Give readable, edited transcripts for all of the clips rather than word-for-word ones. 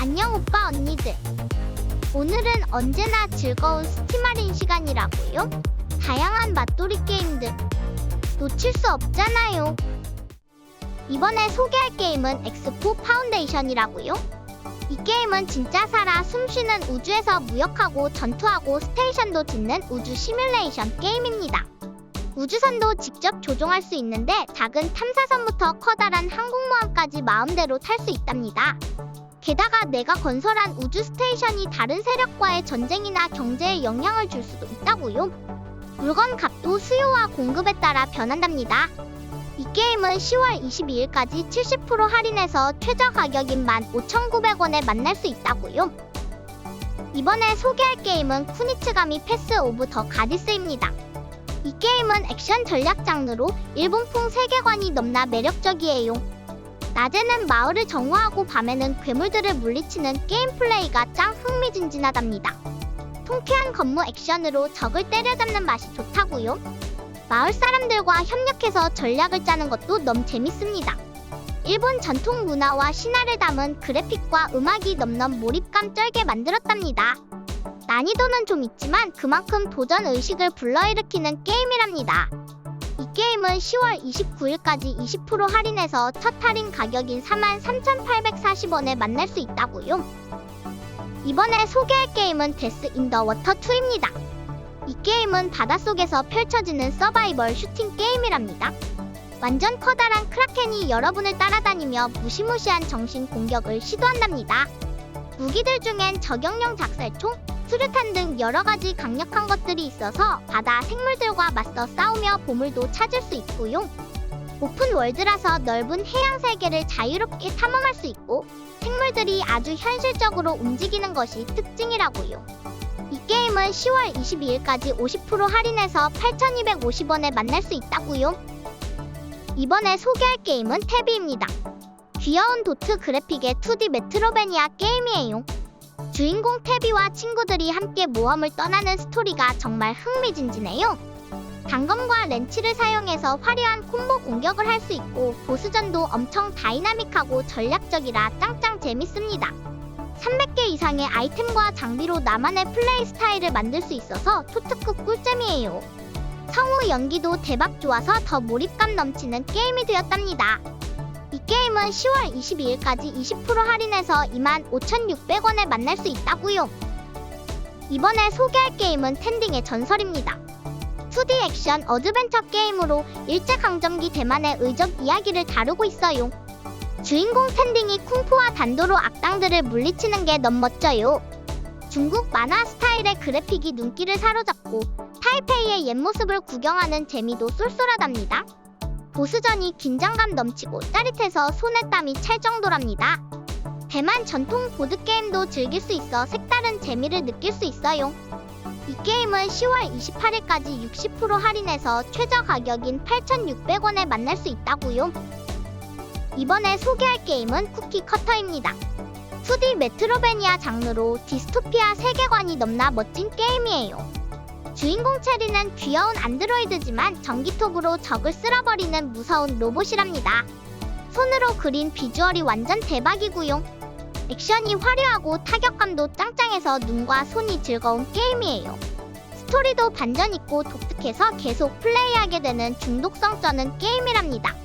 안녕 오빠 언니들. 오늘은 언제나 즐거운 스팀할인 시간이라고요? 다양한 맛돌이 게임들 놓칠 수 없잖아요. 이번에 소개할 게임은 엑스포 파운데이션이라고요. 이 게임은 진짜 살아 숨쉬는 우주에서 무역하고 전투하고 스테이션도 짓는 우주 시뮬레이션 게임입니다. 우주선도 직접 조종할 수 있는데 작은 탐사선부터 커다란 항공모함까지 마음대로 탈 수 있답니다. 게다가 내가 건설한 우주 스테이션이 다른 세력과의 전쟁이나 경제에 영향을 줄 수도 있다고요. 물건 값도 수요와 공급에 따라 변한답니다. 이 게임은 10월 22일까지 70% 할인해서 최저 가격인 15,900원에 만날 수 있다고요. 이번에 소개할 게임은 쿠니츠가미 패스 오브 더 가디스입니다. 이 게임은 액션 전략 장르로 일본풍 세계관이 넘나 매력적이에요. 낮에는 마을을 정화하고 밤에는 괴물들을 물리치는 게임 플레이가 짱 흥미진진하답니다. 통쾌한 건무 액션으로 적을 때려잡는 맛이 좋다고요. 마을 사람들과 협력해서 전략을 짜는 것도 너무 재밌습니다. 일본 전통 문화와 신화를 담은 그래픽과 음악이 넘넘 몰입감 쩔게 만들었답니다. 난이도는 좀 있지만 그만큼 도전 의식을 불러일으키는 게임이랍니다. 이 게임은 10월 29일까지 20% 할인해서 첫 할인 가격인 43,840원에 만날 수 있다고요. 이번에 소개할 게임은 데스 인 더 워터 2입니다. 이 게임은 바닷속에서 펼쳐지는 서바이벌 슈팅 게임이랍니다. 완전 커다란 크라켄이 여러분을 따라다니며 무시무시한 정신 공격을 시도한답니다. 무기들 중엔 저격용 작살총, 수류탄 등 여러가지 강력한 것들이 있어서 바다 생물들과 맞서 싸우며 보물도 찾을 수 있고요. 오픈 월드라서 넓은 해양 세계를 자유롭게 탐험할 수 있고 생물들이 아주 현실적으로 움직이는 것이 특징이라고요. 이 게임은 10월 22일까지 50% 할인해서 8,250원에 만날 수 있다고요. 이번에 소개할 게임은 태비입니다. 귀여운 도트 그래픽의 2D 메트로베니아 게임이에요. 주인공 태비와 친구들이 함께 모험을 떠나는 스토리가 정말 흥미진진해요. 단검과 렌치를 사용해서 화려한 콤보 공격을 할 수 있고 보스전도 엄청 다이나믹하고 전략적이라 짱짱 재밌습니다. 300개 이상의 아이템과 장비로 나만의 플레이 스타일을 만들 수 있어서 초특급 꿀잼이에요. 성우 연기도 대박 좋아서 더 몰입감 넘치는 게임이 되었답니다. 이 게임은 10월 22일까지 20% 할인해서 25,600원에 만날 수 있다고요. 이번에 소개할 게임은 텐딩의 전설입니다. 2D 액션 어드벤처 게임으로 일제강점기 대만의 의적 이야기를 다루고 있어요. 주인공 텐딩이 쿵푸와 단도로 악당들을 물리치는 게 너무 멋져요. 중국 만화 스타일의 그래픽이 눈길을 사로잡고 타이페이의 옛 모습을 구경하는 재미도 쏠쏠하답니다. 보스전이 긴장감 넘치고 짜릿해서 손에 땀이 찰 정도랍니다. 대만 전통 보드게임도 즐길 수 있어 색다른 재미를 느낄 수 있어요. 이 게임은 10월 28일까지 60% 할인해서 최저 가격인 8,600원에 만날 수 있다고요. 이번에 소개할 게임은 쿠키 커터입니다. 2D 메트로베니아 장르로 디스토피아 세계관이 넘나 멋진 게임이에요. 주인공 체리는 귀여운 안드로이드지만 전기톱으로 적을 쓸어버리는 무서운 로봇이랍니다. 손으로 그린 비주얼이 완전 대박이고요. 액션이 화려하고 타격감도 짱짱해서 눈과 손이 즐거운 게임이에요. 스토리도 반전 있고 독특해서 계속 플레이하게 되는 중독성 쩌는 게임이랍니다.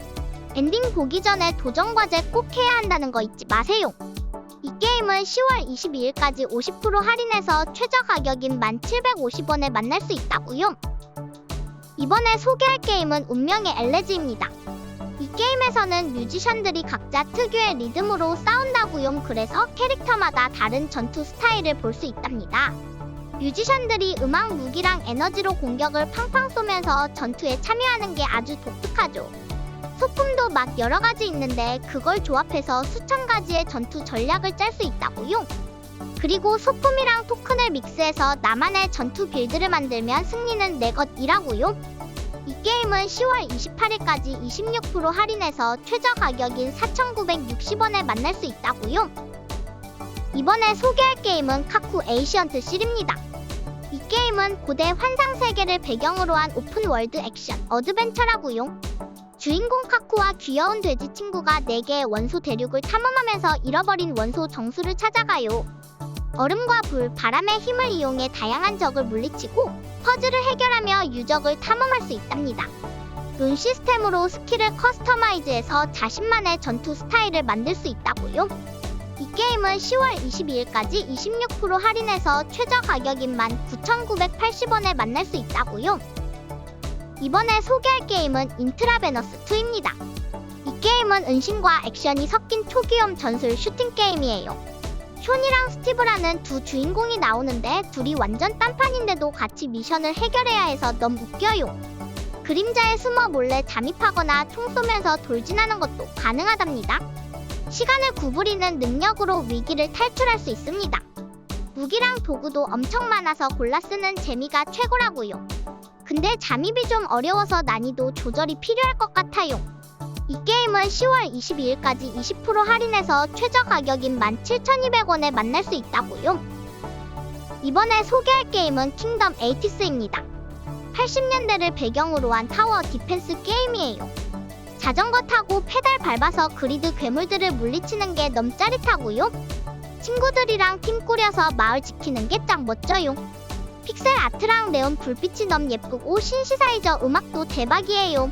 엔딩 보기 전에 도전 과제 꼭 해야 한다는 거 잊지 마세요. 이 게임은 10월 22일까지 50% 할인해서 최저 가격인 1,750원에 만날 수 있다고요. 이번에 소개할 게임은 운명의 엘레지입니다. 이 게임에서는 뮤지션들이 각자 특유의 리듬으로 싸운다고요. 그래서 캐릭터마다 다른 전투 스타일을 볼 수 있답니다. 뮤지션들이 음악 무기랑 에너지로 공격을 팡팡 쏘면서 전투에 참여하는 게 아주 독특하죠. 소품도 막 여러가지 있는데 그걸 조합해서 수천 가지의 전투 전략을 짤 수 있다고요. 그리고 소품이랑 토큰을 믹스해서 나만의 전투 빌드를 만들면 승리는 내 것이라고요. 이 게임은 10월 28일까지 26% 할인해서 최저 가격인 4,960원에 만날 수 있다고요. 이번에 소개할 게임은 카쿠 에이시언트 실입니다. 이 게임은 고대 환상 세계를 배경으로 한 오픈월드 액션 어드벤처라고요. 주인공 카쿠와 귀여운 돼지 친구가 4개의 원소 대륙을 탐험하면서 잃어버린 원소 정수를 찾아가요. 얼음과 불, 바람의 힘을 이용해 다양한 적을 물리치고 퍼즐을 해결하며 유적을 탐험할 수 있답니다. 룬 시스템으로 스킬을 커스터마이즈해서 자신만의 전투 스타일을 만들 수 있다고요. 이 게임은 10월 22일까지 26% 할인해서 최저 가격인 19,980원에 만날 수 있다고요. 이번에 소개할 게임은 인트라베너스2입니다. 이 게임은 은신과 액션이 섞인 초기험 전술 슈팅 게임이에요. 숀이랑 스티브라는 두 주인공이 나오는데 둘이 완전 딴판인데도 같이 미션을 해결해야 해서 너무 웃겨요. 그림자에 숨어 몰래 잠입하거나 총 쏘면서 돌진하는 것도 가능하답니다. 시간을 구부리는 능력으로 위기를 탈출할 수 있습니다. 무기랑 도구도 엄청 많아서 골라 쓰는 재미가 최고라고요. 근데 잠입이 좀 어려워서 난이도 조절이 필요할 것 같아요. 이 게임은 10월 22일까지 20% 할인해서 최저 가격인 17,200원에 만날 수 있다고요. 이번에 소개할 게임은 킹덤 에이티스입니다. 80년대를 배경으로 한 타워 디펜스 게임이에요. 자전거 타고 페달 밟아서 그리드 괴물들을 물리치는 게 너무 짜릿하고요. 친구들이랑 팀 꾸려서 마을 지키는 게 짱 멋져요. 픽셀 아트랑 네온 불빛이 너무 예쁘고 신시사이저 음악도 대박이에요.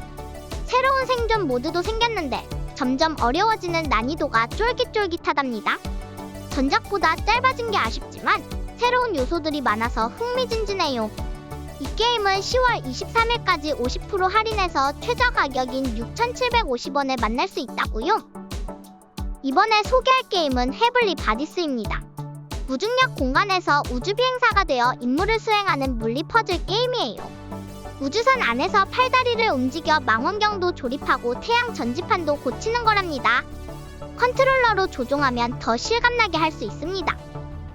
새로운 생존 모드도 생겼는데 점점 어려워지는 난이도가 쫄깃쫄깃하답니다. 전작보다 짧아진 게 아쉽지만 새로운 요소들이 많아서 흥미진진해요. 이 게임은 10월 23일까지 50% 할인해서 최저 가격인 6,750원에 만날 수 있다고요. 이번에 소개할 게임은 헤블리 바디스입니다. 무중력 공간에서 우주비행사가 되어 임무를 수행하는 물리 퍼즐 게임이에요. 우주선 안에서 팔다리를 움직여 망원경도 조립하고 태양 전지판도 고치는 거랍니다. 컨트롤러로 조종하면 더 실감나게 할 수 있습니다.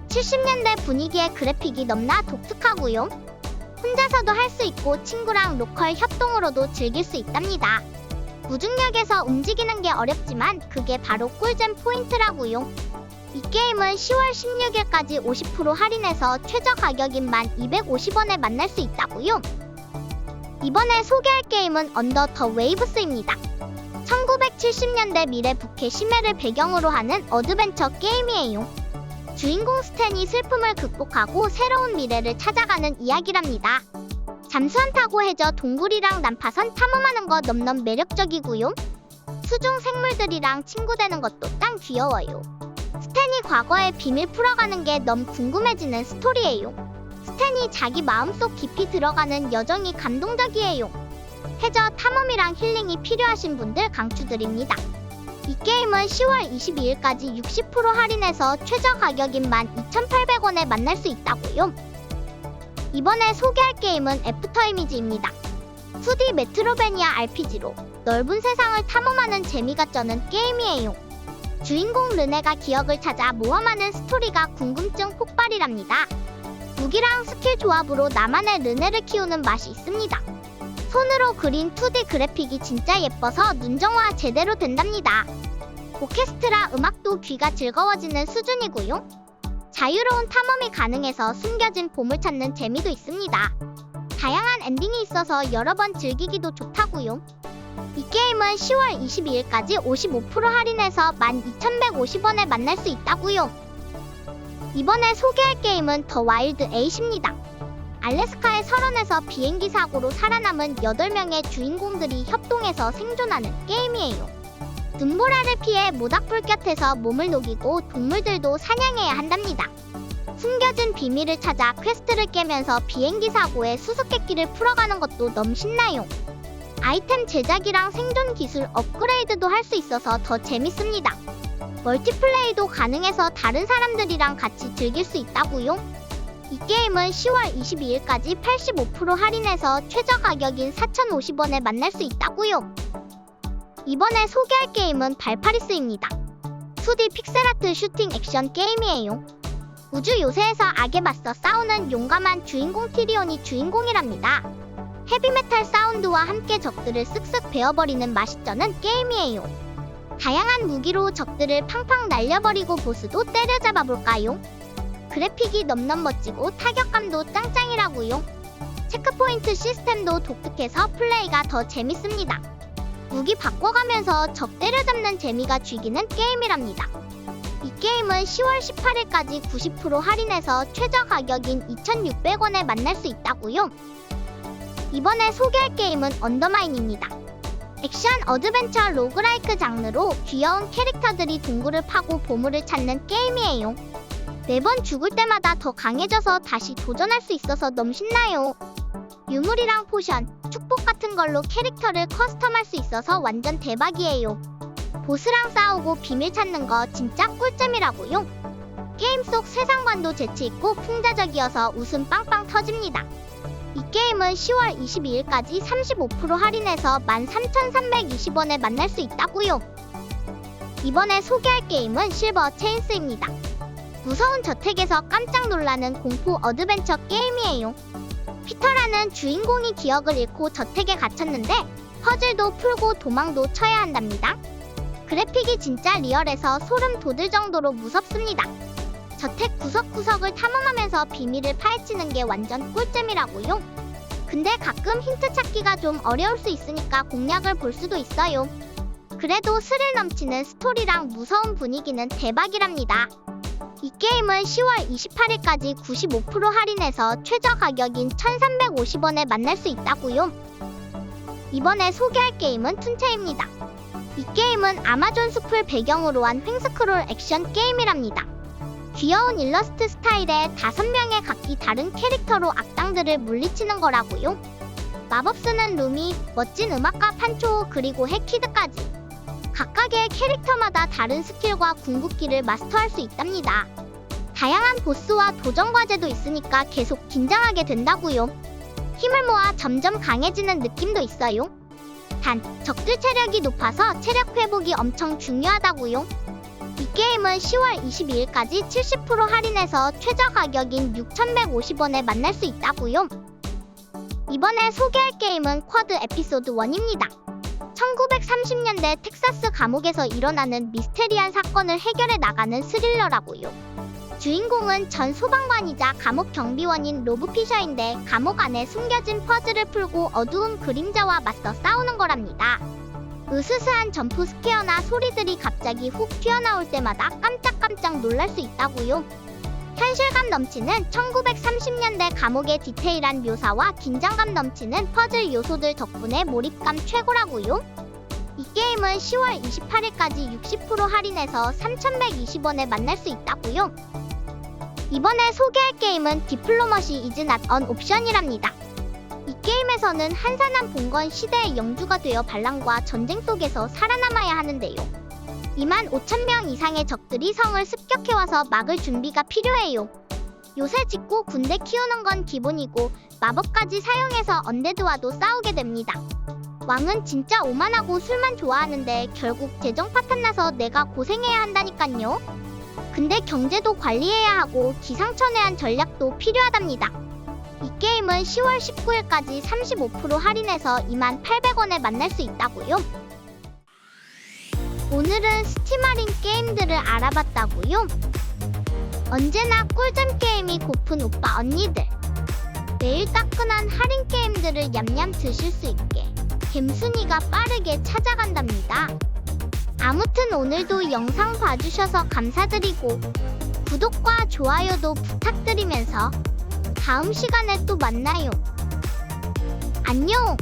70년대 분위기의 그래픽이 넘나 독특하고요. 혼자서도 할 수 있고 친구랑 로컬 협동으로도 즐길 수 있답니다. 무중력에서 움직이는 게 어렵지만 그게 바로 꿀잼 포인트라고요. 이 게임은 10월 16일까지 50% 할인해서 최저 가격인 1,250원에 만날 수 있다고요. 이번에 소개할 게임은 언더 더 웨이브스입니다. 1970년대 미래 북해 심해를 배경으로 하는 어드벤처 게임이에요. 주인공 스탠이 슬픔을 극복하고 새로운 미래를 찾아가는 이야기랍니다. 잠수함 타고 해저 동굴이랑 난파선 탐험하는 거 넘넘 매력적이고요. 수중 생물들이랑 친구 되는 것도 짱 귀여워요. 스탠이 과거의 비밀 풀어가는 게 너무 궁금해지는 스토리예요. 스탠이 자기 마음속 깊이 들어가는 여정이 감동적이에요. 해저 탐험이랑 힐링이 필요하신 분들 강추드립니다. 이 게임은 10월 22일까지 60% 할인해서 최저 가격인 12,800원에 만날 수 있다고요. 이번에 소개할 게임은 애프터 이미지입니다. 2D 메트로베니아 RPG로 넓은 세상을 탐험하는 재미가 쩌는 게임이에요. 주인공 르네가 기억을 찾아 모험하는 스토리가 궁금증 폭발이랍니다. 무기랑 스킬 조합으로 나만의 르네를 키우는 맛이 있습니다. 손으로 그린 2D 그래픽이 진짜 예뻐서 눈정화 제대로 된답니다. 오케스트라 음악도 귀가 즐거워지는 수준이고요. 자유로운 탐험이 가능해서 숨겨진 보물 찾는 재미도 있습니다. 다양한 엔딩이 있어서 여러 번 즐기기도 좋다고요. 이 게임은 10월 22일까지 55% 할인해서 12,150원에 만날 수 있다고요. 이번에 소개할 게임은 더 와일드 8입니다. 알래스카의 설원에서 비행기 사고로 살아남은 8명의 주인공들이 협동해서 생존하는 게임이에요. 눈보라를 피해 모닥불 곁에서 몸을 녹이고 동물들도 사냥해야 한답니다. 숨겨진 비밀을 찾아 퀘스트를 깨면서 비행기 사고의 수수께끼를 풀어가는 것도 너무 신나요. 아이템 제작이랑 생존 기술 업그레이드도 할 수 있어서 더 재밌습니다. 멀티플레이도 가능해서 다른 사람들이랑 같이 즐길 수 있다고요. 이 게임은 10월 22일까지 85% 할인해서 최저 가격인 4,050원에 만날 수 있다고요. 이번에 소개할 게임은 발파리스입니다. 2D 픽셀아트 슈팅 액션 게임이에요. 우주 요새에서 악에 맞서 싸우는 용감한 주인공 티리온이 주인공이랍니다. 헤비메탈 사운드와 함께 적들을 쓱쓱 베어버리는 맛있쩌는 게임이에요. 다양한 무기로 적들을 팡팡 날려버리고 보스도 때려잡아볼까요? 그래픽이 넘넘 멋지고 타격감도 짱짱이라고요. 체크포인트 시스템도 독특해서 플레이가 더 재밌습니다. 무기 바꿔가면서 적 때려잡는 재미가 죽이는 게임이랍니다. 이 게임은 10월 18일까지 90% 할인해서 최저 가격인 2,600원에 만날 수 있다고요. 이번에 소개할 게임은 언더마인입니다. 액션 어드벤처 로그라이크 장르로 귀여운 캐릭터들이 동굴을 파고 보물을 찾는 게임이에요. 매번 죽을 때마다 더 강해져서 다시 도전할 수 있어서 너무 신나요. 유물이랑 포션, 축복 같은 걸로 캐릭터를 커스텀할 수 있어서 완전 대박이에요. 보스랑 싸우고 비밀 찾는 거 진짜 꿀잼이라고요. 게임 속 세상관도 재치있고 풍자적이어서 웃음 빵빵 터집니다. 이 게임은 10월 22일까지 35% 할인해서 13,320원에 만날 수 있다고요. 이번에 소개할 게임은 실버 체인스입니다. 무서운 저택에서 깜짝 놀라는 공포 어드벤처 게임이에요. 피터라는 주인공이 기억을 잃고 저택에 갇혔는데 퍼즐도 풀고 도망도 쳐야 한답니다. 그래픽이 진짜 리얼해서 소름 돋을 정도로 무섭습니다. 저택 구석구석을 탐험하면서 비밀을 파헤치는 게 완전 꿀잼이라고요. 근데 가끔 힌트 찾기가 좀 어려울 수 있으니까 공략을 볼 수도 있어요. 그래도 스릴 넘치는 스토리랑 무서운 분위기는 대박이랍니다. 이 게임은 10월 28일까지 95% 할인해서 최저 가격인 1,350원에 만날 수 있다고요. 이번에 소개할 게임은 툰체입니다. 이 게임은 아마존 숲을 배경으로 한 횡스크롤 액션 게임이랍니다. 귀여운 일러스트 스타일에 5명의 각기 다른 캐릭터로 악당들을 물리치는 거라고요. 마법 쓰는 루미, 멋진 음악가 판초우 그리고 해키드까지 각각의 캐릭터마다 다른 스킬과 궁극기를 마스터할 수 있답니다. 다양한 보스와 도전 과제도 있으니까 계속 긴장하게 된다고요. 힘을 모아 점점 강해지는 느낌도 있어요. 단, 적들 체력이 높아서 체력 회복이 엄청 중요하다고요. 이 게임은 10월 22일까지 70% 할인해서 최저 가격인 6,150원에 만날 수 있다고요. 이번에 소개할 게임은 쿼드 에피소드 1입니다. 1930년대 텍사스 감옥에서 일어나는 미스테리한 사건을 해결해 나가는 스릴러라고요. 주인공은 전 소방관이자 감옥 경비원인 로브 피셔인데 감옥 안에 숨겨진 퍼즐을 풀고 어두운 그림자와 맞서 싸우는 거랍니다. 으스스한 점프 스퀘어나 소리들이 갑자기 훅 튀어나올 때마다 깜짝깜짝 놀랄 수 있다고요. 현실감 넘치는 1930년대 감옥의 디테일한 묘사와 긴장감 넘치는 퍼즐 요소들 덕분에 몰입감 최고라고요. 이 게임은 10월 28일까지 60% 할인해서 3,120원에 만날 수 있다고요. 이번에 소개할 게임은 디플로머시 이즈 낫 언 옵션이랍니다. 이 게임에서는 한산한 봉건 시대의 영주가 되어 반란과 전쟁 속에서 살아남아야 하는데요. 25,000명 이상의 적들이 성을 습격해와서 막을 준비가 필요해요. 요새 짓고 군대 키우는 건 기본이고 마법까지 사용해서 언데드와도 싸우게 됩니다. 왕은 진짜 오만하고 술만 좋아하는데 결국 재정 파탄나서 내가 고생해야 한다니깐요. 근데 경제도 관리해야 하고 기상천외한 전략도 필요하답니다. 이 게임은 10월 19일까지 35% 할인해서 28,000원에 만날 수 있다고요. 오늘은 스팀 할인 게임들을 알아봤다고요. 언제나 꿀잼 게임이 고픈 오빠 언니들. 매일 따끈한 할인 게임들을 냠냠 드실 수 있게 갬순이가 빠르게 찾아간답니다. 아무튼 오늘도 영상 봐주셔서 감사드리고 구독과 좋아요도 부탁드리면서 다음 시간에 또 만나요. 안녕!